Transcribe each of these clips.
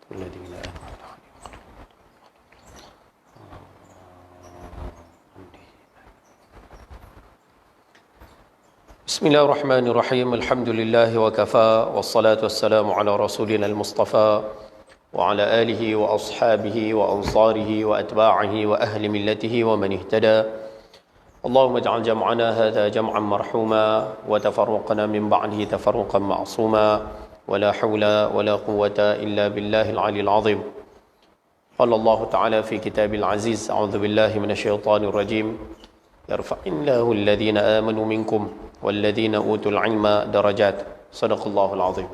الذين بسم الله الرحمن الرحيم الحمد لله وكفى والصلاة والسلام على رسولنا المصطفى وعلى آله وأصحابه وأنصاره وأتباعه وأهل ملته ومن اهتدى اللهم اجعل جمعنا هذا جمعا مرحوما وتفرقنا من بعده تفرقا معصوما ولا حول ولا قوة إلا بالله العلي العظيم قال الله تعالى في كتاب العزيز أعوذ بالله من الشيطان الرجيم يرفع الله الذين آمنوا منكم والذين أوتوا العلم درجات صدق الله العظيم.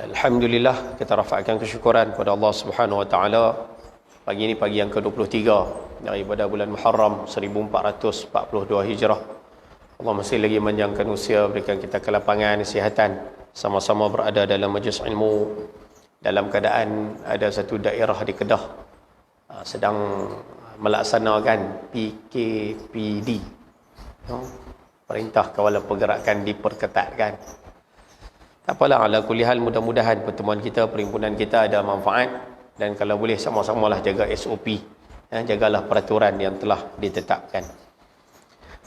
Alhamdulillah, kita rafakkan kesyukuran kepada Allah Subhanahu wa taala. Pagi ini pagi yang ke-23 daripada bulan Muharram 1442 Hijrah. Allah masih lagi menjangkan usia, berikan kita kelapangan, kesihatan, sama-sama berada dalam majlis ilmu dalam keadaan ada satu daerah di Kedah sedang melaksanakan PKPD, Perintah Kawalan Pergerakan diperketatkan. Tak apalah, ala kulli hal, mudah-mudahan pertemuan kita, perhimpunan kita ada manfaat, dan kalau boleh sama-samalah jaga SOP, jagalah peraturan yang telah ditetapkan.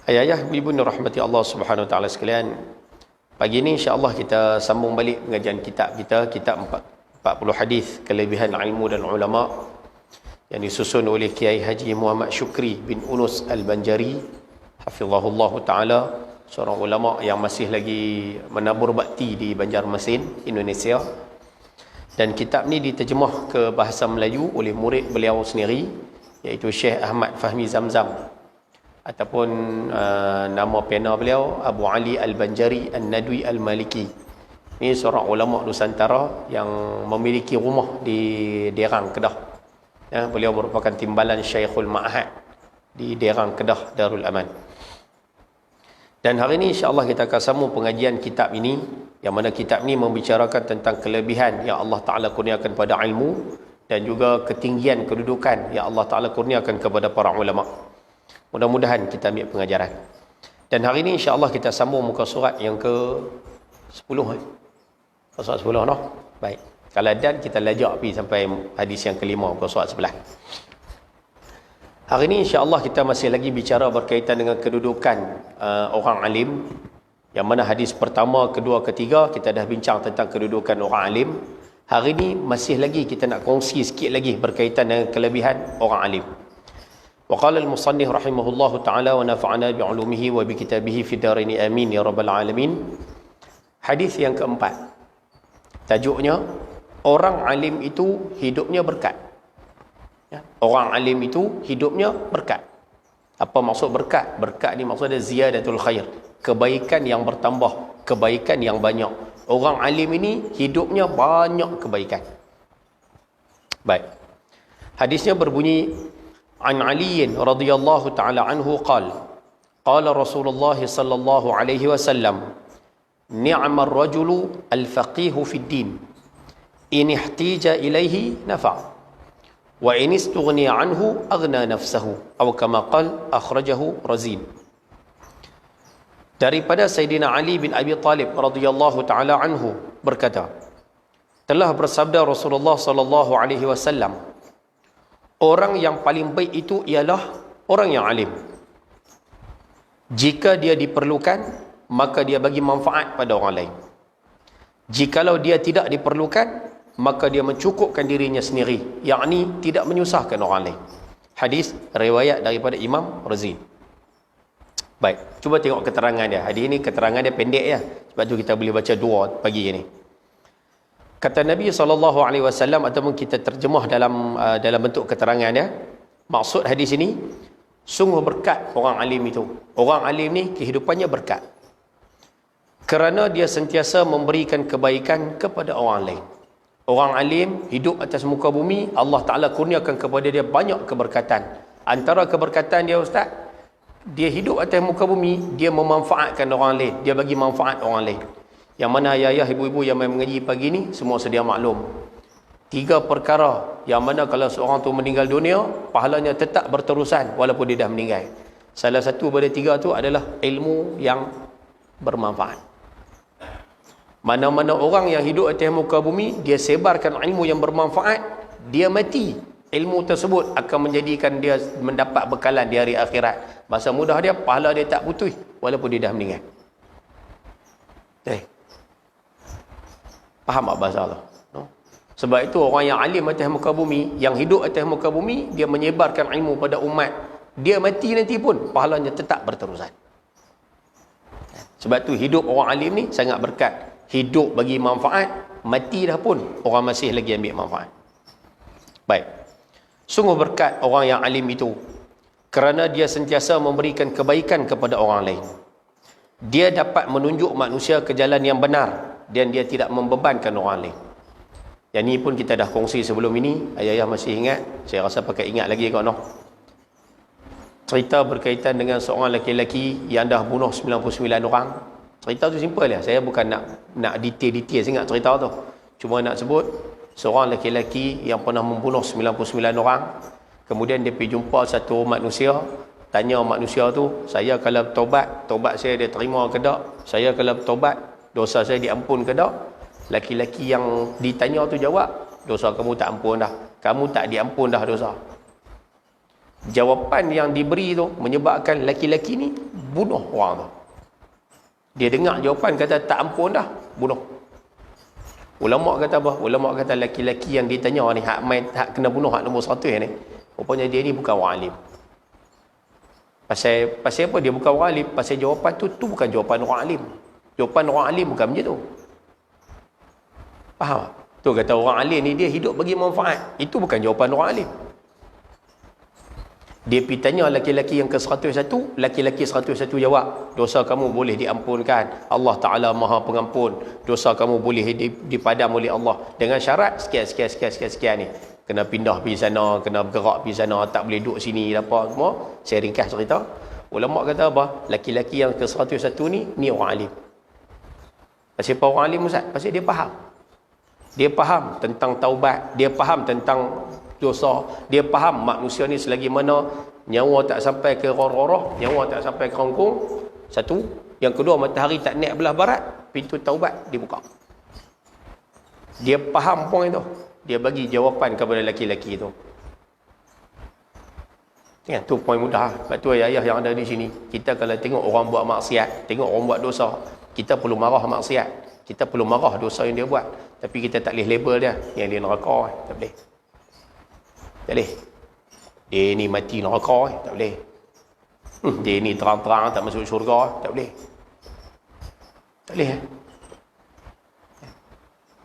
Ayah-ayah, ibu-ibu rahmati Allah Subhanahu wa taala sekalian, pagi ini insya-Allah kita sambung balik pengajian kitab kita, kitab 40 hadis kelebihan ilmu dan ulama yang disusun oleh Kiai Haji Muhammad Syukri bin Unus Al-Banjari hafizahullah taala, seorang ulama yang masih lagi menabur bakti di Banjarmasin, Indonesia. Dan kitab ni diterjemah ke bahasa Melayu oleh murid beliau sendiri, iaitu Syekh Ahmad Fahmi Zamzam, ataupun nama pena beliau Abu Ali Al-Banjari An-Nadwi Al-Maliki. Ini seorang ulama Nusantara yang memiliki rumah di Derang, Kedah. Beliau merupakan timbalan Syekhul Ma'had di Derang, Kedah, Darul Aman. Dan hari ini insya-Allah kita akan sambung pengajian kitab ini, yang mana kitab ini membicarakan tentang kelebihan yang Allah Ta'ala kurniakan pada ilmu dan juga ketinggian kedudukan yang Allah Ta'ala kurniakan kepada para ulama. Mudah-mudahan kita ambil pengajaran. Dan hari ini insya-Allah kita sambung muka surat yang ke-10. Surat 10 noh. Baik. Kalau dan kita lajak pergi sampai hadis yang ke-5 muka surat sebelah. Hari ini insya-Allah kita masih lagi bicara berkaitan dengan kedudukan orang alim, yang mana hadis pertama, kedua, ketiga kita dah bincang tentang kedudukan orang alim. Hari ini masih lagi kita nak kongsi sikit lagi berkaitan dengan kelebihan orang alim. Wa qala al-musannif rahimahullahu taala wa nafa'ana bi 'ulumihi wa bi kitabihi fi daraini amin ya rabbal alamin. Hadis yang keempat, tajuknya orang alim itu hidupnya berkat. Orang alim itu hidupnya berkat. Apa maksud berkat? Berkat ni maksudnya ziyadatul khair, kebaikan yang bertambah, kebaikan yang banyak. Orang alim ini hidupnya banyak kebaikan. Baik. Hadisnya berbunyi, an Ali radhiyallahu taala anhu qala qala Rasulullah sallallahu alaihi wasallam ni'mar rajulu al-faqihu fid din in ihtija ilaihi nafa' wa in istughniya anhu aghna nafsahu atau kama qala akhrajahu Razin. Daripada Sayyidina Ali bin Abi Talib radhiyallahu taala anhu berkata, telah bersabda Rasulullah sallallahu alaihi wasallam, orang yang paling baik itu ialah orang yang alim. Jika dia diperlukan, maka dia bagi manfaat pada orang lain. Jikalau dia tidak diperlukan, maka dia mencukupkan dirinya sendiri, yakni tidak menyusahkan orang lain. Hadis riwayat daripada Imam Razin. Baik, cuba tengok keterangan dia. Hadis ini keterangan dia pendek ya, sebab tu kita boleh baca dua pagi ini. Kata Nabi SAW, ataupun kita terjemah dalam bentuk keterangan dia, maksud hadis ini, sungguh berkat orang alim itu. Orang alim ni kehidupannya berkat, kerana dia sentiasa memberikan kebaikan kepada orang lain. Orang alim hidup atas muka bumi, Allah Ta'ala kurniakan kepada dia banyak keberkatan. Antara keberkatan dia, Ustaz, dia hidup atas muka bumi, dia memanfaatkan orang lain, dia bagi manfaat orang lain. Yang mana ayah-ayah, ibu-ibu yang mengaji pagi ni semua sedia maklum. 3 perkara yang mana kalau seorang tu meninggal dunia, pahalanya tetap berterusan walaupun dia dah meninggal. Salah satu pada 3 tu adalah ilmu yang bermanfaat. Mana-mana orang yang hidup atas muka bumi, dia sebarkan ilmu yang bermanfaat, dia mati, ilmu tersebut akan menjadikan dia mendapat bekalan di hari akhirat. Masa mudah dia, pahala dia tak putus walaupun dia dah meninggal. Faham tak bahasa Allah? No? Sebab itu orang yang alim atas muka bumi, yang hidup atas muka bumi, dia menyebarkan ilmu pada umat, dia mati nanti pun pahalanya tetap berterusan. Sebab tu hidup orang alim ni sangat berkat. Hidup bagi manfaat, mati dah pun orang masih lagi ambil manfaat. Baik. Sungguh berkat orang yang alim itu, kerana dia sentiasa memberikan kebaikan kepada orang lain. Dia dapat menunjuk manusia ke jalan yang benar dan dia tidak membebankan orang lain. Yang ni pun kita dah kongsi sebelum ini. Ayah-ayah masih ingat? Saya rasa pakai ingat lagi kau noh. Cerita berkaitan dengan seorang lelaki yang dah bunuh 99 orang. Cerita tu simple lah. Saya bukan nak detail-detail sangat cerita tu. Cuma nak sebut seorang lelaki yang pernah membunuh 99 orang. Kemudian dia pergi jumpa satu manusia. Tanya manusia tu, saya kalau tobat saya dia terima ke tak? Saya kalau bertobat, dosa saya diampun ke tak? Laki-laki yang ditanya tu jawab, dosa kamu tak ampun dah. Kamu tak diampun dah dosa. Jawapan yang diberi tu menyebabkan laki-laki ni bunuh orang tu. Dia dengar jawapan kata tak ampun dah, bunuh. Ulama kata apa? Ulama kata laki-laki yang ditanya ni, hak kena bunuh, hak nombor 100 ni, rupanya dia ni bukan orang alim. Pasal apa dia bukan orang alim? Pasal jawapan tu bukan jawapan orang alim. Jawapan orang alim bukan macam tu. Faham tak? Tu kata orang alim ni dia hidup bagi manfaat. Itu bukan jawapan orang alim. Dia pergi tanya laki-laki yang ke-101, laki-laki 101 jawab, dosa kamu boleh diampunkan, Allah Ta'ala Maha Pengampun, dosa kamu boleh dipadam oleh Allah, dengan syarat sekian ni, kena pindah pergi sana, kena bergerak pergi sana, tak boleh duduk sini, apa semua. Saya ringkas cerita. Ulama kata apa? Laki-laki yang ke-101 ni orang alim. Pasal apa orang alim Ustaz? Pasal dia faham. Dia faham tentang taubat, dia faham tentang dosa, dia faham manusia ni selagi mana nyawa tak sampai ke roh-roh, nyawa tak sampai ke rongkong. Satu. Yang kedua, matahari tak naik belah barat, pintu taubat dibuka. Dia faham point itu. Dia bagi jawapan kepada lelaki-lelaki itu. Ya, tu poin mudah. Sebab tu ayah-ayah yang ada di sini, kita kalau tengok orang buat maksiat, tengok orang buat dosa, kita perlu marah maksiat, kita perlu marah dosa yang dia buat, tapi kita tak boleh label dia yang dia neraka. Tak boleh. Tak boleh. Dia ni mati neraka, tak boleh. Dia ni terang-terang tak masuk syurga, tak boleh. Tak boleh.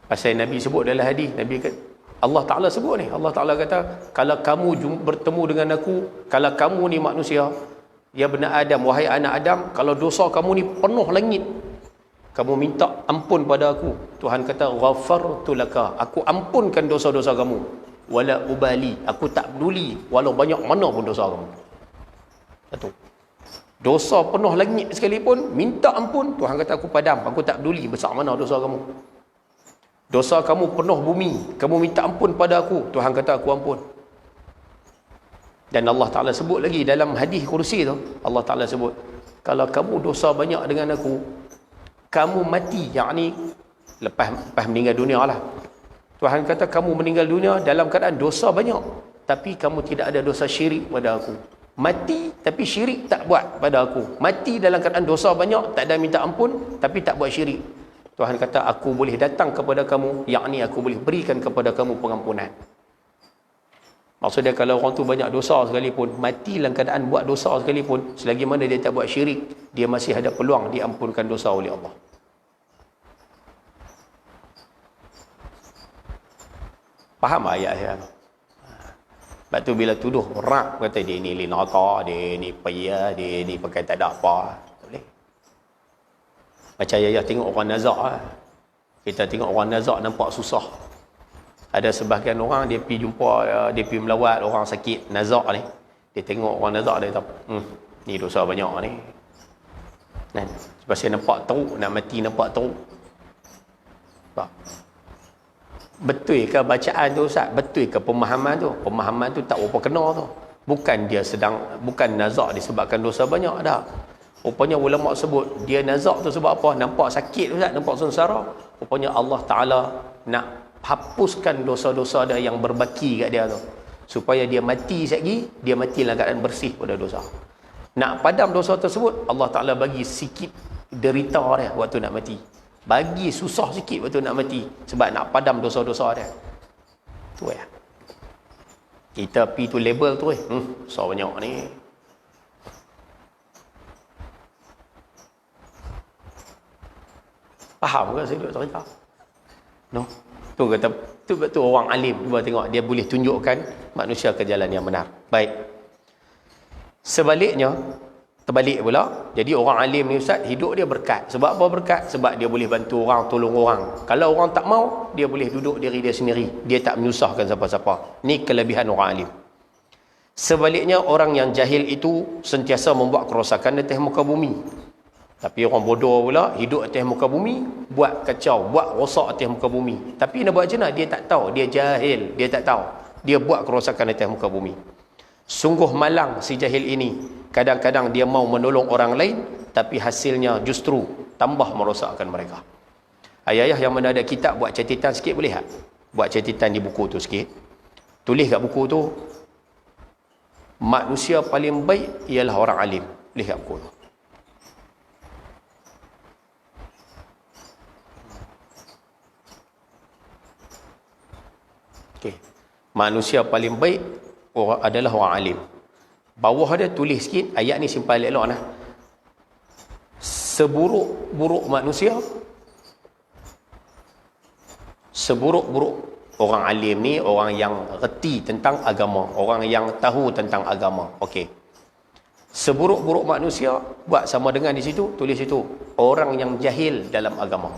Pasal Nabi sebut dalam hadis, Nabi kata, Allah Ta'ala sebut ni, Allah Ta'ala kata, kalau kamu bertemu dengan aku, kalau kamu ni manusia, ya benar Adam, wahai anak Adam, kalau dosa kamu ni penuh langit, kamu minta ampun pada aku, Tuhan kata, ghafartu laka, aku ampunkan dosa-dosa kamu, wala ubali, aku tak peduli walau banyak mana pun dosa kamu. Satu. Dosa penuh langit sekalipun, minta ampun, Tuhan kata aku padam, aku tak peduli besar mana dosa kamu. Dosa kamu penuh bumi, kamu minta ampun pada aku, Tuhan kata aku ampun. Dan Allah Ta'ala sebut lagi dalam hadis kursi tu, Allah Ta'ala sebut, kalau kamu dosa banyak dengan aku, kamu mati, yakni lepas meninggal dunia lah, Tuhan kata kamu meninggal dunia dalam keadaan dosa banyak, tapi kamu tidak ada dosa syirik pada aku. Mati tapi syirik tak buat pada aku. Mati dalam keadaan dosa banyak, tak ada minta ampun, tapi tak buat syirik. Tuhan kata aku boleh datang kepada kamu, yakni aku boleh berikan kepada kamu pengampunan. Maksudnya kalau orang tu banyak dosa sekalipun, mati dalam keadaan buat dosa sekalipun, selagi mana dia tak buat syirik, dia masih ada peluang diampunkan dosa oleh Allah. Faham ayat-ayat? Sebab tu bila tuduh rak, kata dia ni neraka, dia ni payah, dia ni pakai tak ada apa. Tak boleh. Macam ayah tengok orang nazak lah. Kita tengok orang nazak nampak susah. Ada sebahagian orang dia pergi jumpa, dia pergi melawat orang sakit nazak ni. Dia tengok orang nazak, dia kata, ni dosa banyak ni. Kan? Sebab saya nampak teruk, nak mati nampak teruk. Tak. Betul ke bacaan tu Ustaz? Betul ke pemahaman tu? Pemahaman tu tak berapa kena tu. Bukan dia bukan nazak disebabkan dosa banyak dah. Rupanya ulama sebut, dia nazak tu sebab apa? Nampak sakit Ustaz, nampak sengsara. rupanya Allah Ta'ala nak hapuskan dosa-dosa dia yang berbaki kat dia tu, supaya dia mati sekali, dia mati dalam keadaan bersih pada dosa. Nak padam dosa tersebut, Allah Ta'ala bagi sikit derita dia waktu nak mati, bagi susah sikit waktu nak mati, sebab nak padam dosa-dosa dia tu ya. Kita pi tu label tu so banyak ni. Faham ke saya duk cerita? No. Tu orang alim, cuba tengok dia boleh tunjukkan manusia ke jalan yang benar. Baik. Sebaliknya, terbalik pula. Jadi orang alim ni ustaz, hidup dia berkat. Sebab apa berkat? Sebab dia boleh bantu orang, tolong orang. Kalau orang tak mau, dia boleh duduk diri dia sendiri. Dia tak menyusahkan siapa-siapa. Ni kelebihan orang alim. Sebaliknya, orang yang jahil itu sentiasa membuat kerosakan di atas muka bumi. Tapi orang bodoh pula hidup atas muka bumi, buat kacau, buat rosak atas muka bumi. Tapi nak buat macam mana? Dia tak tahu, dia jahil, dia tak tahu. Dia buat kerosakan atas muka bumi. Sungguh malang si jahil ini. Kadang-kadang dia mau menolong orang lain, tapi hasilnya justru tambah merosakkan mereka. Ayah-ayah yang mana ada kitab, buat catatan sikit boleh tak? Buat catatan di buku tu sikit. Tulis kat buku tu, manusia paling baik ialah orang alim. Tulis kat buku tu. Okay. Manusia paling baik adalah orang alim. Bawah dia tulis sikit, ayat ni simpan elok-elok nah. Seburuk-buruk manusia, seburuk-buruk orang alim ni, orang yang reti tentang agama, orang yang tahu tentang agama. Okey. Seburuk-buruk manusia, buat sama dengan di situ, tulis situ, orang yang jahil dalam agama.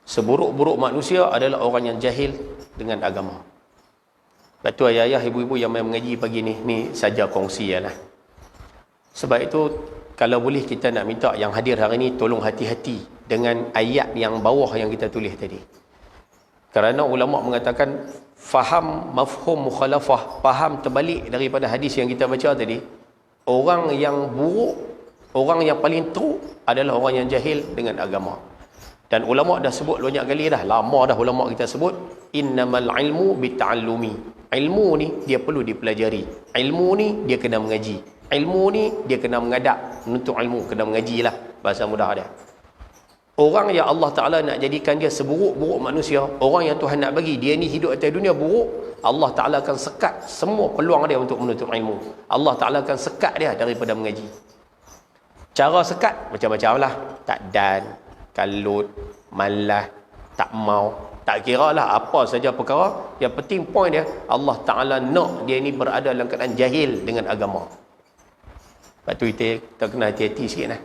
Seburuk-buruk manusia adalah orang yang jahil dengan agama. Lepas tu ayah-ayah, ibu-ibu yang main mengaji pagi ni saja kongsi lah. Sebab itu, kalau boleh kita nak minta yang hadir hari ni, tolong hati-hati dengan ayat yang bawah yang kita tulis tadi. Kerana ulama mengatakan, faham mafhum mukhalafah, faham terbalik daripada hadis yang kita baca tadi, orang yang buruk, orang yang paling teruk adalah orang yang jahil dengan agama. Dan ulama dah sebut banyak kali dah, lama dah ulama kita sebut, innamal ilmu bita'allumi. Ilmu ni dia perlu dipelajari. Ilmu ni dia kena mengaji. Ilmu ni dia kena mengadap, menuntut ilmu, kena mengaji lah, bahasa mudah dia. Orang yang Allah Ta'ala nak jadikan dia seburuk-buruk manusia, orang yang Tuhan nak bagi dia ni hidup atas dunia buruk, Allah Ta'ala akan sekat semua peluang dia untuk menuntut ilmu. Allah Ta'ala akan sekat dia daripada mengaji. Cara sekat macam-macam lah. Tak dan, kalut, malas, tak mau, tak kira lah apa saja perkara. Yang penting point dia, Allah Ta'ala nak dia ni berada dalam keadaan jahil dengan agama. Lepas tu kita kena hati-hati sikit lah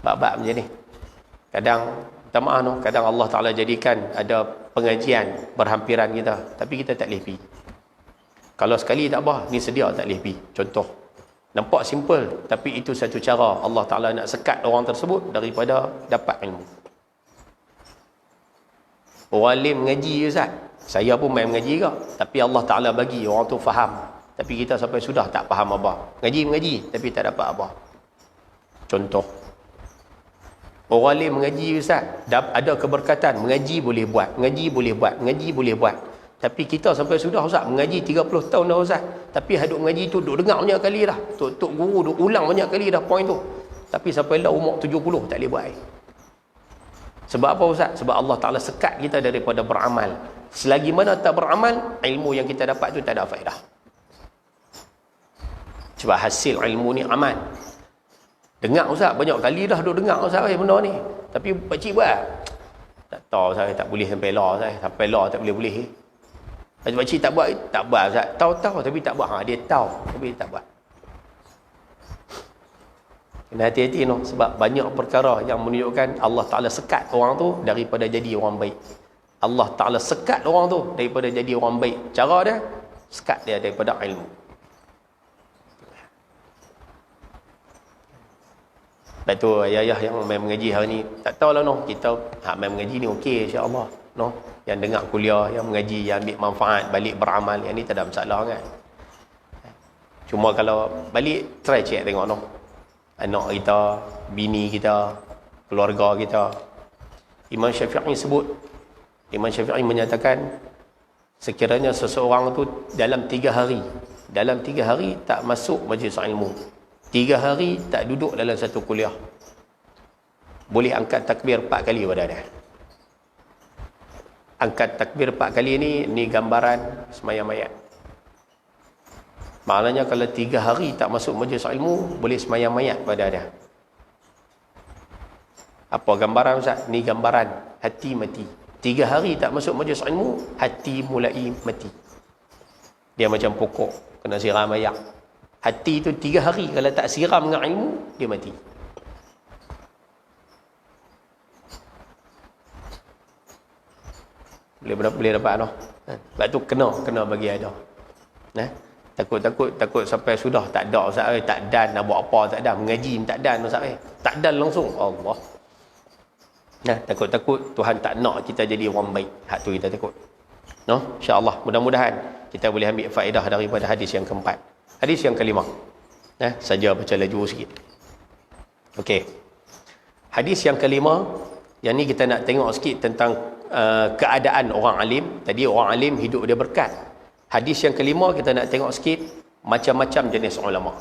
bab-bab macam ni. Kadang, minta maaf no, kadang Allah Ta'ala jadikan ada pengajian berhampiran kita, tapi kita tak boleh pergi. Kalau sekali tak apa, ni sedia tak boleh pergi. Contoh, nampak simple, tapi itu satu cara Allah Ta'ala nak sekat orang tersebut daripada dapat ilmu. Orang alim mengaji Ustaz, saya pun main mengaji ke, tapi Allah Ta'ala bagi orang tu faham, tapi kita sampai sudah tak faham apa. Mengaji, tapi tak dapat apa. Contoh, orang alim mengaji Ustaz, ada keberkatan, mengaji boleh buat, mengaji boleh buat, mengaji boleh buat. Tapi kita sampai sudah Ustaz, mengaji 30 tahun dah Ustaz, tapi hadut mengaji tu duk dengar banyak kali dah, tok guru duk ulang banyak kali dah point tu, tapi sampai lah umur 70 tak boleh buat. Sebab apa Ustaz? Sebab Allah Ta'ala sekat kita daripada beramal. Selagi mana tak beramal, ilmu yang kita dapat tu tak ada faedah. Sebab hasil ilmu ni amal. Dengar Ustaz, banyak kali dah duk dengar Ustaz benda ni, tapi pakcik buat tak tahu Ustaz, tak boleh sampai lah Ustaz, sampai lah tak boleh. Pakcik tak buat Ustaz, tahu tapi tak buat. Dia tahu tapi dia tak buat. Kena hati-hati no, sebab banyak perkara yang menunjukkan Allah Ta'ala sekat orang tu daripada jadi orang baik. Allah Ta'ala sekat orang tu daripada jadi orang baik. Cara dia, sekat dia daripada ilmu. Lepas tu ayah-ayah yang main mengaji hari ni, tak tahulah no, kita main mengaji ni okey insya-Allah no. Yang dengar kuliah, yang mengaji, yang ambil manfaat, balik beramal, yang ni tak ada masalah kan. Cuma kalau balik, try check tengok no. anak kita, bini kita, keluarga kita. Imam Syafi'i sebut, Imam Syafi'i menyatakan sekiranya seseorang tu dalam 3 hari tak masuk majlis ilmu, 3 hari tak duduk dalam satu kuliah, boleh angkat takbir 4 kali pada dia. Angkat takbir 4 kali ni gambaran sembahyang mayat. Maknanya kalau 3 hari tak masuk majlis ilmu, boleh sembahyang mayat pada dia. Apa gambaran Ustaz? Ni gambaran hati mati. 3 hari tak masuk majlis ilmu, hati mulai mati. Dia macam pokok kena siram air. Hati tu 3 hari kalau tak siram dengan ilmu, dia mati. Boleh dapat noh. Sebab tu kena bagi ada. Takut sampai sudah tak ada Ustaz, tak dan nak buat apa tak dan, mengaji tak dan Ustaz, tak dan langsung. Allah. Takut Tuhan tak nak kita jadi orang baik. Hak tu kita takut. InsyaAllah mudah-mudahan kita boleh ambil faedah daripada hadis yang keempat. Hadis yang kelima. Saja baca laju sikit. Okey. Hadis yang kelima, yang ni kita nak tengok sikit tentang keadaan orang alim. Tadi orang alim hidup dia berkat. Hadis yang kelima kita nak tengok sikit macam-macam jenis ulama.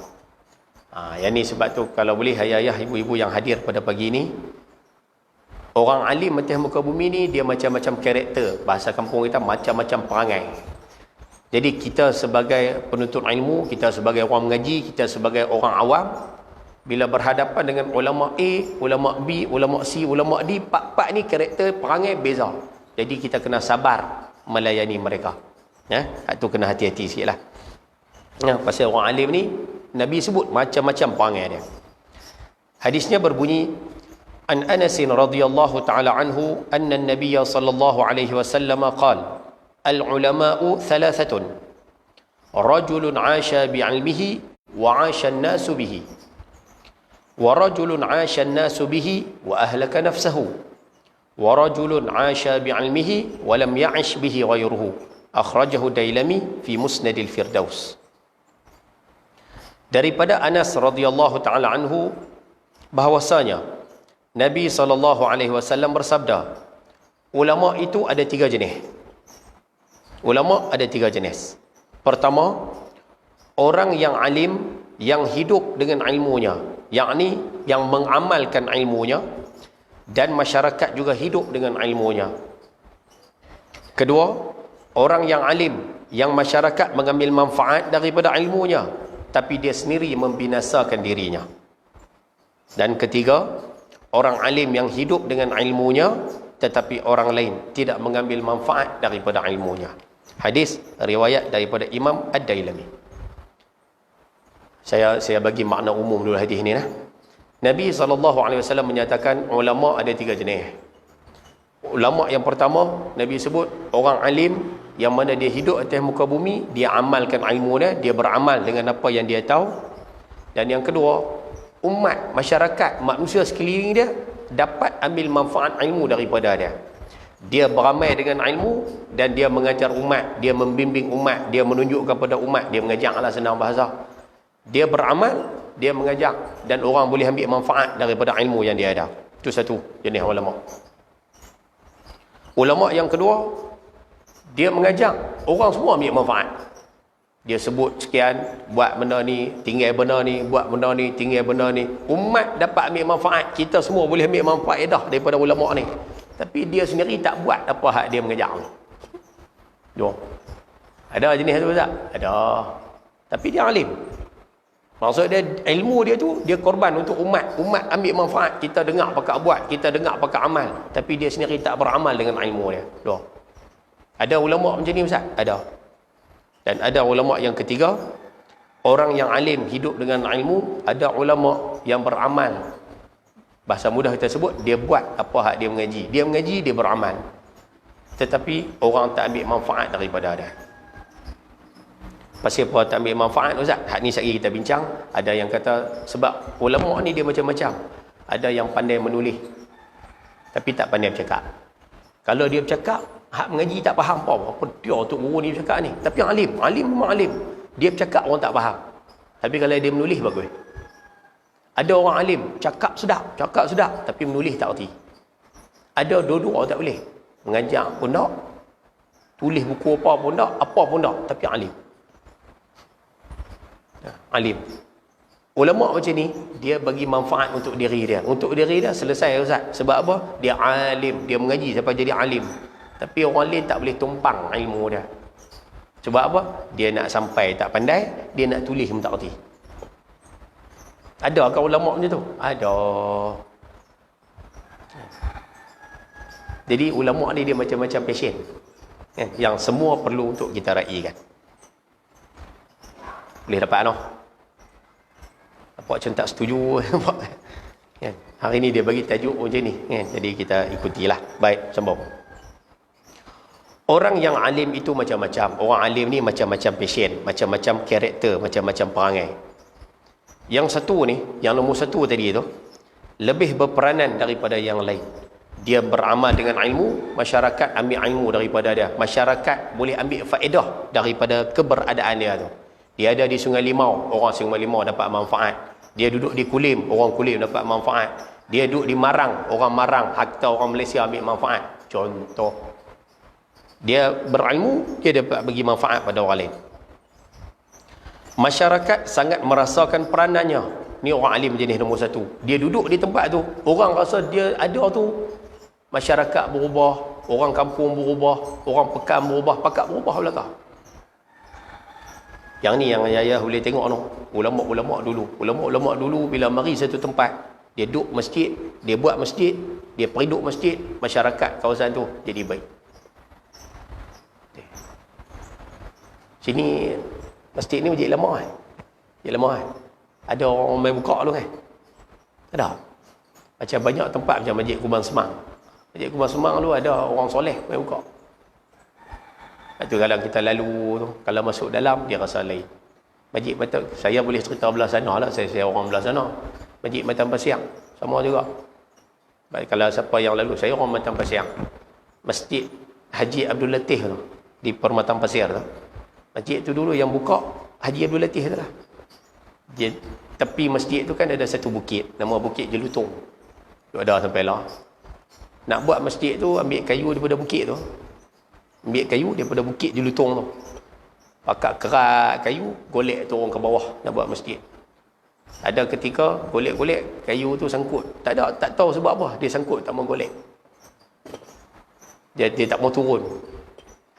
Yang ni sebab tu kalau boleh ayah-ayah, ibu-ibu yang hadir pada pagi ni, orang alim atas muka bumi ni dia macam-macam karakter. Bahasa kampung kita macam-macam perangai. Jadi kita sebagai penuntut ilmu, kita sebagai orang mengaji, kita sebagai orang awam, bila berhadapan dengan ulama A, ulama B, ulama C, ulama D, pak-pak ni karakter perangai beza. Jadi kita kena sabar melayani mereka. Itu kena hati-hati sikit lah. Pasal orang alim ni, Nabi sebut macam-macam perangai dia. Hadisnya berbunyi, An Anas radhiyallahu ta'ala anhu anna an-nabiy sallallahu alaihi wasallam qala al-ulama'u thalathatun rajulun 'asha bi'ilmihi wa 'asha an-nasu bihi wa rajulun 'asha an-nasu bihi wa ahlaka nafsahu wa rajulun 'asha bi'ilmihi wa lam ya'ish bihi ghayruhu akhrajahu Dailami fi Musnad al-Firdaus. Daripada Anas radhiyallahu ta'ala anhu bahwasanya Nabi SAW bersabda, ulama itu ada 3 jenis. Ulama ada 3 jenis. Pertama, orang yang alim, yang hidup dengan ilmunya, yakni yang mengamalkan ilmunya, dan masyarakat juga hidup dengan ilmunya. Kedua, orang yang alim, yang masyarakat mengambil manfaat daripada ilmunya, tapi dia sendiri membinasakan dirinya. Dan ketiga, orang alim yang hidup dengan ilmunya, tetapi orang lain tidak mengambil manfaat daripada ilmunya. Hadis riwayat daripada Imam Ad-Dailami. Saya bagi makna umum dulu hadis ni. Nabi SAW menyatakan ulama ada 3 jenis. Ulama yang pertama, Nabi sebut orang alim yang mana dia hidup atas muka bumi, dia amalkan ilmu dia beramal dengan apa yang dia tahu. Dan yang kedua, umat, masyarakat, manusia sekeliling dia dapat ambil manfaat ilmu daripada dia. Dia beramai dengan ilmu dan dia mengajar umat, dia membimbing umat, dia menunjuk kepada umat, dia mengajar lah senang bahasa. Dia beramal, dia mengajar dan orang boleh ambil manfaat daripada ilmu yang dia ada. Itu satu jenis ulama. Ulama yang kedua, dia mengajar, orang semua ambil manfaat. Dia sebut sekian, buat benda ni, tinggal benda ni, buat benda ni, tinggal benda ni. Umat dapat ambil manfaat, kita semua boleh ambil manfaat dah daripada ulama ni. Tapi dia sendiri tak buat apa hak dia mengajar ni. Ada jenis tu tak? Ada. Tapi dia alim. Maksud dia, ilmu dia tu, dia korban untuk umat. Umat ambil manfaat, kita dengar pakai buat, kita dengar pakai amal. Tapi dia sendiri tak beramal dengan ilmu dia. Ada ulama macam ni Ustaz? Ada. Dan ada ulama yang ketiga, orang yang alim hidup dengan ilmu, ada ulama yang beramal. Bahasa mudah kita sebut, dia buat apa hak dia mengaji. Dia mengaji, dia beramal. Tetapi orang tak ambil manfaat daripada dia. Pasal apa tak ambil manfaat Ustaz? Hak ni sekali kita bincang. Ada yang kata sebab ulama ni dia macam-macam. Ada yang pandai menulis, tapi tak pandai bercakap. Kalau dia bercakap, hak mengaji tak faham apa dia tu guru ni bercakap ni. Tapi yang alim memang alim. Dia bercakap orang tak faham. Tapi kalau dia menulis bagus. Ada orang alim, cakap sedap, tapi menulis tak erti. Ada dua-dua tak boleh. Mengajar pun tak, tulis buku apa pun tak, tapi alim. Alim. Ulama macam ni, dia bagi manfaat untuk diri dia. Untuk diri dia selesai Ustaz. Sebab apa? Dia alim, dia mengaji sampai jadi alim. Tapi orang lain tak boleh tumpang ilmu dia. Sebab apa? Dia nak sampai tak pandai, dia nak tulis pun tak erti. Ada ke ulama macam tu? Ada. Jadi ulama ni dia macam-macam passion. Yang semua perlu untuk kita raikan. Boleh dapat noh? Nampak macam tak setuju. Hari ni dia bagi tajuk macam ni. Jadi kita ikutilah. Baik, sambung. Orang yang alim itu macam-macam. Orang alim ni macam-macam passion, macam-macam karakter, macam-macam perangai. Yang satu ni, yang nombor satu tadi tu, lebih berperanan daripada yang lain. Dia beramal dengan ilmu, masyarakat ambil ilmu daripada dia. Masyarakat boleh ambil faedah daripada keberadaan dia tu. Dia ada di Sungai Limau, orang Sungai Limau dapat manfaat. Dia duduk di Kulim, orang Kulim dapat manfaat. Dia duduk di Marang, orang Marang, harta orang Malaysia ambil manfaat. Contoh. Dia berilmu, dia dapat bagi manfaat pada orang lain. Masyarakat sangat merasakan peranannya. Ni orang alim jenis nombor satu. Dia duduk di tempat tu, orang rasa dia ada tu. Masyarakat berubah, orang kampung berubah, orang pekan berubah, pakat berubah belakang. Yang ni yang ayah boleh tengok no. Ulama-ulama dulu bila mari satu tempat, dia duduk masjid, dia buat masjid, dia periduk masjid, masyarakat kawasan tu jadi baik. Sini masjid ni masjid lama kan? Masjid lama kan? Ada orang main buka tu kan? Ada. Macam banyak tempat macam Masjid Kubang Semang. Masjid Kubang Semang tu ada orang soleh main buka. Itu kalau kita lalu tu, kalau masuk dalam dia rasa lain. Masjid Matan, saya boleh cerita belah sana lah, saya orang belah sana. Masjid Matan Pasiang sama juga. Baik, kalau siapa yang lalu, saya orang Matan Pasiang. Masjid Haji Abdul Latif tu di Permatan Pasir tu. Masjid tu dulu yang buka Haji Abdul Latif tu lah. Tepi masjid tu kan ada satu bukit, nama Bukit Jelutung. Tu ada sampai lah. Nak buat masjid tu ambil kayu daripada bukit tu. Ambil kayu daripada Bukit Jelutung tu. Pakat kerat kayu, golek turun ke bawah nak buat masjid. Ada ketika golek-golek kayu tu sangkut. Tak tahu sebab apa dia sangkut tak mau golek. Dia tak mau turun.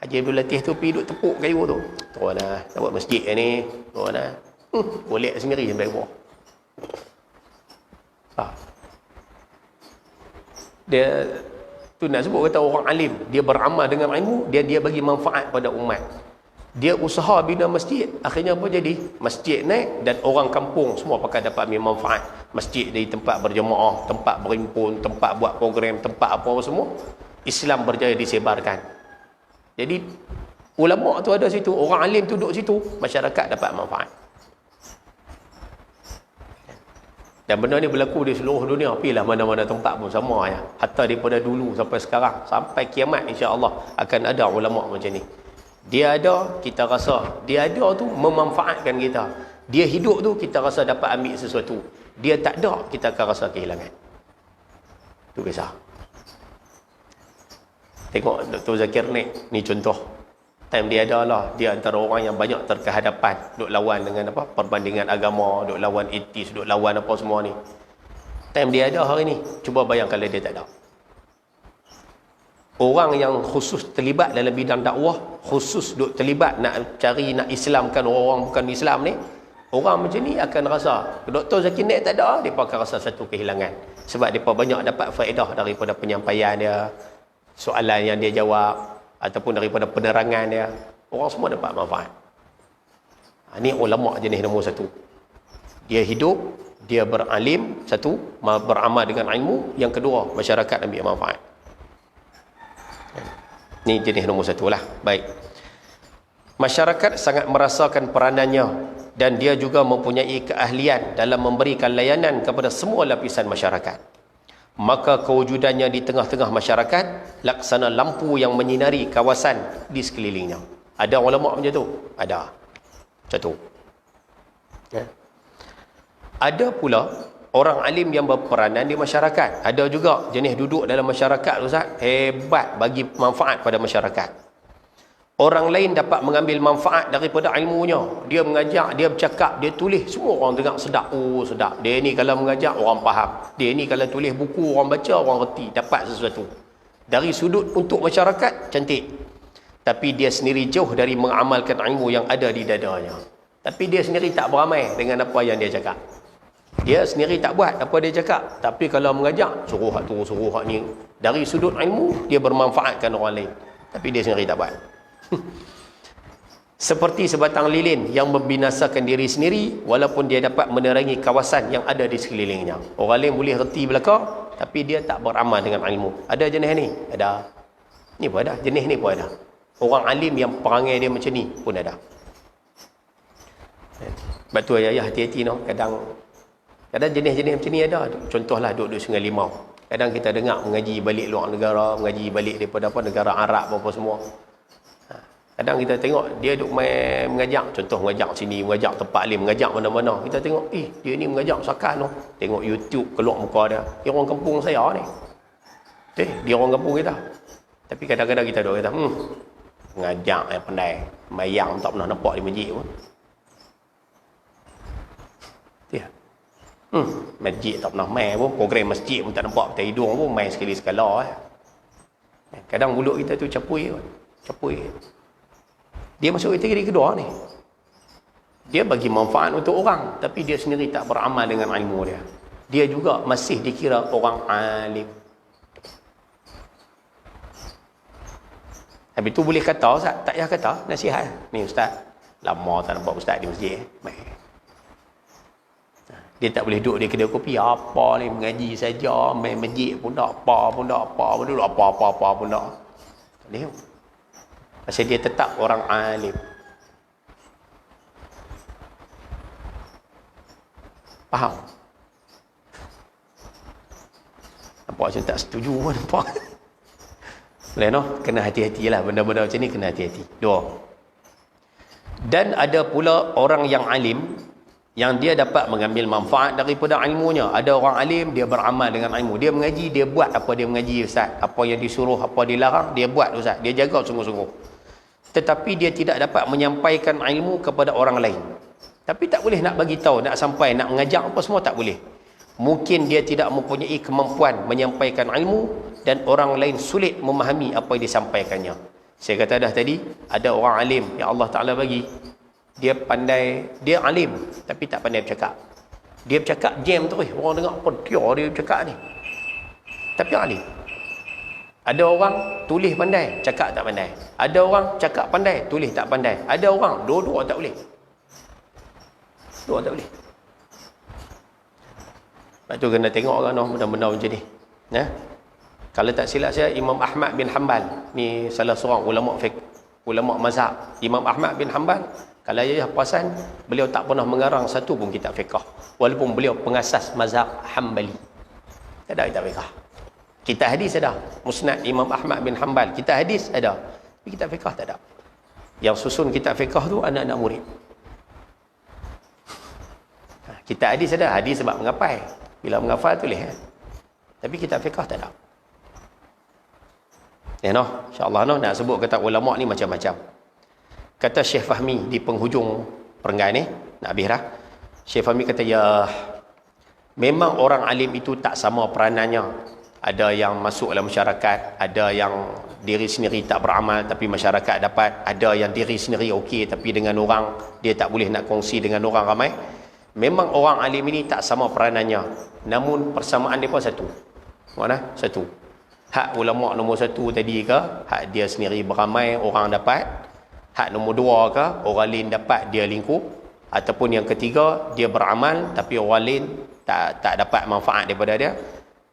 Haji Abdul Latif tu pergi duduk tepuk kayu tu. Turun lah, nak buat masjid ni. Turun lah. Golek sendiri sampai bawah. Dia tu nak sebut kata orang alim, dia beramal dengan ilmu, dia bagi manfaat pada umat. Dia usaha bina masjid, akhirnya apa jadi? Masjid naik dan orang kampung semua pakai dapat ambil manfaat. Masjid dari tempat berjemaah, tempat berhimpun, tempat buat program, tempat apa semua. Islam berjaya disebarkan. Jadi ulama tu ada situ, orang alim tu duduk situ, masyarakat dapat manfaat. Dan benda ni berlaku di seluruh dunia. Pergilah mana-mana tempat pun sama ya. Hatta daripada dulu sampai sekarang, sampai kiamat insya-Allah akan ada ulama macam ni. Dia ada, kita rasa dia ada tu memanfaatkan kita. Dia hidup tu kita rasa dapat ambil sesuatu. Dia tak ada, kita akan rasa kehilangan. Tu kisah. Tengok Dr. Zakir ni contoh. Time dia ada lah, dia antara orang yang banyak terkehadapan duk lawan dengan apa perbandingan agama, duk lawan etis, duk lawan apa semua ni. Time dia ada hari ni, cuba bayangkan kalau dia tak ada. Orang yang khusus terlibat dalam bidang dakwah, khusus duk terlibat nak cari, nak Islamkan orang bukan Islam ni, orang macam ni akan rasa Dr. Zakir Naik tak ada, dia akan rasa satu kehilangan. Sebab dia banyak dapat faedah daripada penyampaian dia, soalan yang dia jawab, ataupun daripada penerangan dia. Orang semua dapat manfaat. Ini ulama jenis nombor satu. Dia hidup, dia beralim, satu, beramal dengan ilmu. Yang kedua, masyarakat ambil manfaat. Ini jenis nombor satu lah. Baik. Masyarakat sangat merasakan peranannya dan dia juga mempunyai keahlian dalam memberikan layanan kepada semua lapisan masyarakat. Maka kewujudannya di tengah-tengah masyarakat laksana lampu yang menyinari kawasan di sekelilingnya. Ada ulama macam tu? Ada. Macam tu. Ya. Ada pula orang alim yang berperanan di masyarakat. Ada juga jenis duduk dalam masyarakat, Ustaz, hebat bagi manfaat pada masyarakat. Orang lain dapat mengambil manfaat daripada ilmunya. Dia mengajar, dia bercakap, dia tulis, semua orang dengar sedap. Oh, sedap. Dia ni kalau mengajar, orang faham. Dia ni kalau tulis buku, orang baca, orang reti. Dapat sesuatu. Dari sudut untuk masyarakat, cantik. Tapi dia sendiri jauh dari mengamalkan ilmu yang ada di dadanya. Tapi dia sendiri tak beramal dengan apa yang dia cakap. Dia sendiri tak buat apa dia cakap. Tapi kalau mengajar, suruh hak tu, suruh hak ni. Dari sudut ilmu, dia bermanfaatkan orang lain. Tapi dia sendiri tak buat. Seperti sebatang lilin yang membinasakan diri sendiri walaupun dia dapat menerangi kawasan yang ada di sekelilingnya. Orang lain boleh reti belaka tapi dia tak beramal dengan ilmu. Ada jenis ni? Ada. Ni pun ada. Jenis ni pun ada. Orang alim yang perangai dia macam ni pun ada. Sebab tu ayah hati-hati no. Kadang jenis-jenis macam ni ada. Contohlah duduk Sungai Limau. Kadang kita dengar mengaji balik luar negara, mengaji balik daripada apa negara Arab apa semua. Kadang kita tengok dia duk main mengajar, contoh mengajar sini, mengajar tempat lain, mengajar mana-mana. Kita tengok, dia ni mengajar sakan tu. Tengok YouTube keluar muka dia. Dia orang kampung saya ni. Dia orang kampung kita. Tapi kadang-kadang kita duk kata, mengajar yang pandai. Mayang tak pernah nampak di masjid pun. Masjid tak pernah main pun. Program masjid pun tak nampak. Kita hidung pun main sekali sekala. Kadang mulut kita tu capui. Capui. Dia masuk kategori kedua ni. Dia bagi manfaat untuk orang. Tapi dia sendiri tak beramal dengan ilmu dia. Dia juga masih dikira orang alim. Habis tu boleh kata, Ustaz? Tak payah kata, nasihat. Ni Ustaz, lama tak nampak Ustaz di masjid. Dia tak boleh duduk di kedai kopi. Apa ni, mengaji saja. Main masjid pun tak, apa pun tak, apa pun tak. Dia pasal dia tetap orang alim. Faham? Nampak macam tak setuju pun, nampak. Boleh no? Kena hati-hatilah. Benda-benda macam ni kena hati-hati. Dua. Dan ada pula orang yang alim, yang dia dapat mengambil manfaat daripada ilmunya. Ada orang alim, dia beramal dengan ilmu. Dia mengaji, dia buat apa dia mengaji, Ustaz. Apa yang disuruh, apa dilarang, dia buat, Ustaz. Dia jaga sungguh-sungguh. Tetapi dia tidak dapat menyampaikan ilmu kepada orang lain. Tapi tak boleh nak bagi tahu, nak sampai, nak mengajar apa semua tak boleh. Mungkin dia tidak mempunyai kemampuan menyampaikan ilmu dan orang lain sulit memahami apa yang disampaikannya. Saya kata dah tadi, ada orang alim yang Allah Ta'ala bagi. Dia pandai, dia alim tapi tak pandai bercakap. Dia bercakap jam terus. Orang dengar apa dia bercakap ni. Tapi alim. Ada orang tulis pandai, cakap tak pandai. Ada orang cakap pandai, tulis tak pandai. Ada orang dua-dua tak boleh. Dua tak boleh. Lepas tu kena tengok kan benda-benda macam ni. Kalau tak silap saya, Imam Ahmad bin Hanbal ni salah seorang ulama mazhab. Imam Ahmad bin Hanbal, kalau ayah perasan, beliau tak pernah mengarang satu pun kitab fiqh. Walaupun beliau pengasas mazhab Hanbali. Tak ada kitab fiqh. Kitab hadis ada. Musnad Imam Ahmad bin Hanbal. Kitab hadis ada. Tapi kitab fiqh tak ada. Yang susun kitab fiqh tu anak-anak murid. Kitab hadis ada. Hadis sebab mengapai. Bila menghafal tulis. Tapi kitab fiqh tak ada. InsyaAllah nak sebut kata ulama' ni macam-macam. Kata Syekh Fahmi di penghujung perenggan ni, nak habis dah. Syekh Fahmi kata, ya, memang orang alim itu tak sama peranannya. Ada yang masuk dalam masyarakat, ada yang diri sendiri tak beramal tapi masyarakat dapat, ada yang diri sendiri okey tapi dengan orang dia tak boleh nak kongsi dengan orang ramai. Memang orang alim ini tak sama peranannya, namun persamaan dia pun satu. Mana? Satu. Hak ulama nombor satu tadi ke, hak dia sendiri beramai orang dapat. Hak nombor dua ke, orang lain dapat dia lingkup. Ataupun yang ketiga, dia beramal tapi orang lain tak dapat manfaat daripada dia.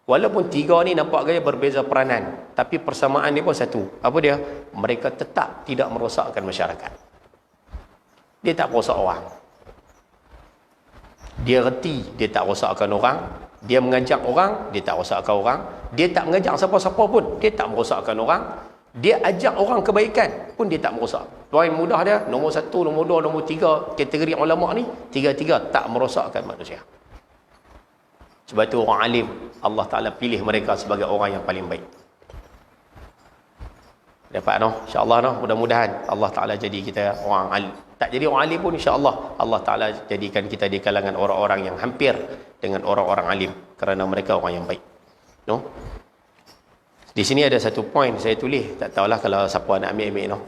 Walaupun tiga ni nampak gaya berbeza peranan, tapi persamaan dia pun satu. Apa dia? Mereka tetap tidak merosakkan masyarakat. Dia tak rosak orang. Dia reti, dia tak rosakkan orang. Dia mengajak orang, dia tak rosakkan orang. Dia tak mengajak siapa-siapa pun, dia tak merosakkan orang. Dia ajak orang kebaikan pun dia tak merosak. Poin mudah dia, nombor satu, nombor dua, nombor tiga, kategori ulama ni, tiga-tiga tak merosakkan manusia. Sebab tu orang alim, Allah Ta'ala pilih mereka sebagai orang yang paling baik. Dapat noh, insya-Allah noh, mudah-mudahan Allah Taala jadi kita orang alim. Tak jadi orang alim pun insya-Allah Allah Taala jadikan kita di kalangan orang-orang yang hampir dengan orang-orang alim kerana mereka orang yang baik. No? Di sini ada satu poin saya tulis, tak tahulah kalau siapa nak ambil noh.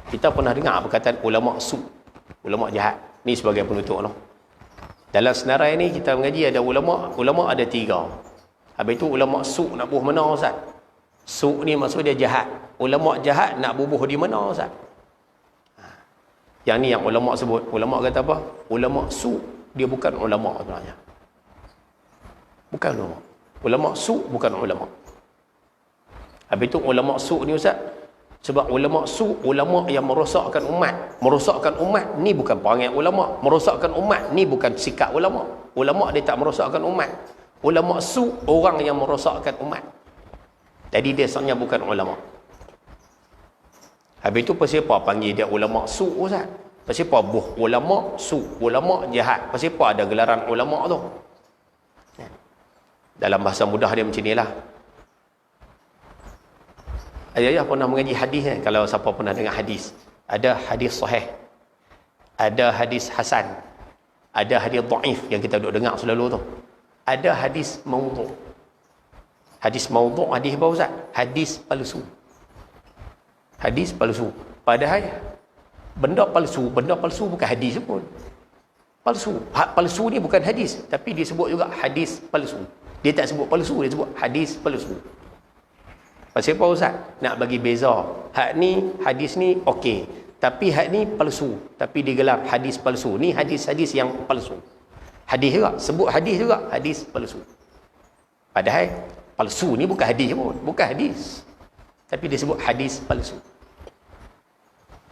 Kita pernah dengar perkataan ulama su, ulama jahat. Ni sebagai penutup noh. Dalam senarai ni kita mengaji ada ulama ada 3. Habis tu ulama su nak buh mana ustaz? Su ni maksud dia jahat. Ulama jahat nak bubuh di mana ustaz? Yang ni yang ulama sebut. Ulama kata apa? Ulama su dia bukan ulama sebenarnya. Bukan ulama. Ulama su bukan ulama. Habis tu ulama su ni ustaz, sebab ulama su ulama yang merosakkan umat. Merosakkan umat ni bukan perangai ulama. Merosakkan umat ni bukan sikap ulama. Ulama dia tak merosakkan umat. Ulama su orang yang merosakkan umat. Jadi dia sebenarnya bukan ulama. Habis tu pasal apa panggil dia ulama su ustaz? Pasal apa buh ulama su, ulama jahat? Pasal apa ada gelaran ulama tu? Dalam bahasa mudah dia macam inilah. Ayah pernah mengaji hadis kan? Kalau siapa pernah dengar hadis, ada hadis sahih, ada hadis hasan, ada hadis dhaif yang kita duk dengar selalu tu. Ada hadis maudhu'. Hadis maudhu' hadis apa ustaz? Hadis palsu. Hadis palsu. Padahal benda palsu bukan hadis pun. Palsu. Palsu ni bukan hadis, tapi dia sebut juga hadis palsu. Dia tak sebut palsu, dia sebut hadis palsu. Pasal apa ustaz? Nak bagi beza. Hak ni, hadis ni okey, tapi hak ni palsu, tapi digelar hadis palsu. Ni hadis-hadis yang palsu. Hadis juga, sebut hadis juga, hadis palsu. Padahal palsu ni bukan hadis pun, bukan hadis. Tapi dia sebut hadis palsu.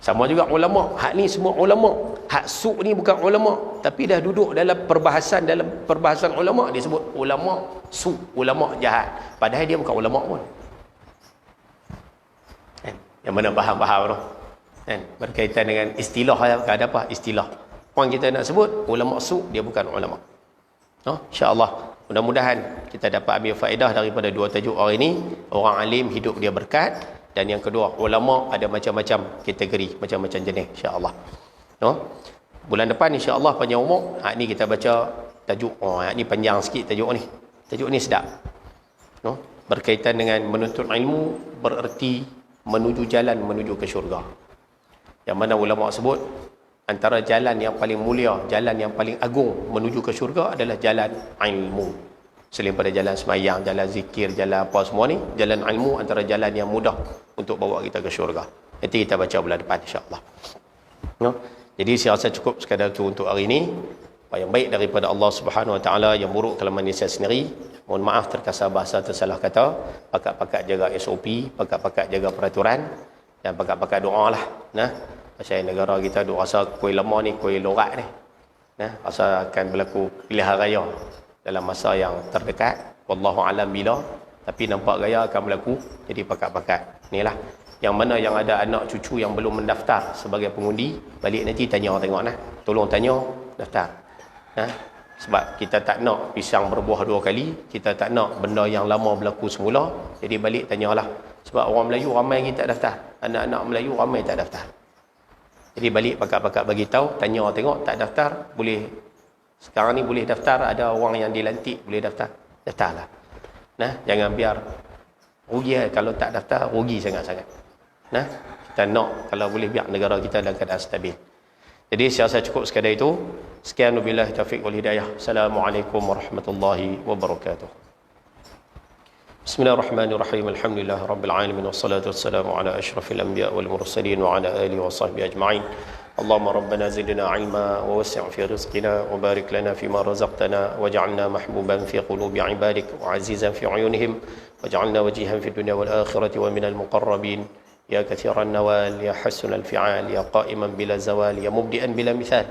Sama juga ulama. Hak ni semua ulama. Hak su ni bukan ulama, tapi dah duduk dalam perbahasan ulama, dia sebut ulama su, ulama jahat. Padahal dia bukan ulama pun. Yang mana faham-faham tu. Berkaitan dengan istilah, ada apa? Istilah. Orang kita nak sebut ulama su, dia bukan ulama. InsyaAllah. Mudah-mudahan kita dapat ambil faedah daripada dua tajuk hari ini. Orang alim hidup dia berkat. Dan yang kedua, ulama ada macam-macam kategori, macam-macam jenis, insya-Allah. Bulan depan insya-Allah panjang umur, ni kita baca tajuk. Ni panjang sikit tajuk ni. Tajuk ni sedap. Berkaitan dengan menuntut ilmu bererti menuju jalan menuju ke syurga. Yang mana ulama sebut antara jalan yang paling mulia, jalan yang paling agung menuju ke syurga adalah jalan ilmu. Selain pada jalan semayang, jalan zikir, jalan apa semua ni, jalan ilmu antara jalan yang mudah untuk bawa kita ke syurga. Nanti kita baca bulan depan insya-Allah. Jadi saya rasa cukup sekadar itu untuk hari ini. Apa yang baik daripada Allah Subhanahu Wa Taala, yang buruk kelemahan saya sendiri. Mohon maaf terkasar bahasa tersalah kata. Pakat-pakat jaga SOP, pakat-pakat jaga peraturan, dan pakat-pakat doa lah. Pasal negara kita duk rasa kuih lama ni, kuih lorat ni. Rasa akan berlaku pilihan raya dalam masa yang terdekat. Wallahu alam bila, tapi nampak gaya akan berlaku. Jadi pakat-pakat. Inilah yang mana yang ada anak cucu yang belum mendaftar sebagai pengundi, balik nanti tanya tengok tolong tanya daftar. Sebab kita tak nak pisang berbuah dua kali, kita tak nak benda yang lama berlaku semula. Jadi balik tanyalah. Sebab orang Melayu ramai lagi tak daftar, anak-anak Melayu ramai tak daftar. Jadi balik pakat-pakat bagi tahu, tanya tengok tak daftar, boleh sekarang ni boleh daftar, ada orang yang dilantik boleh daftar. Daftarlah. Jangan biar rugi. Kalau tak daftar rugi sangat-sangat. Kita nak kalau boleh biar negara kita dalam keadaan stabil. Jadi saya cukup sekadar itu. Sekian, wabillahi taufiq wal hidayah. Assalamualaikum warahmatullahi wabarakatuh. Bismillahirrahmanirrahim. Alhamdulillah rabbil alamin, wassalatu wassalamu ala asyrafil anbiya wal mursalin wa ala alihi wa sahbihi ajma'in. Allahumma rabbana zidna ilma wa wasi' fi rizqina wa barik lana fima razaqtana waj'alna mahbuban fi qulubi ibadik wa azizan fi uyunihim waj'alna wajihan fi dunya wal akhirati wa minal muqarrabin. يا كثير النوال يا حسن الفعال يا قائما بلا زوال يا مبدئا بلا مثال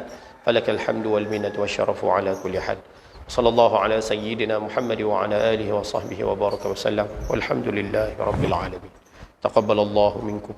فلك الحمد والمنة والشرف على كل حال. صلى الله على سيدنا محمد وعلى آله وصحبه وبارك وسلم والحمد لله رب العالمين. تقبل الله منكم.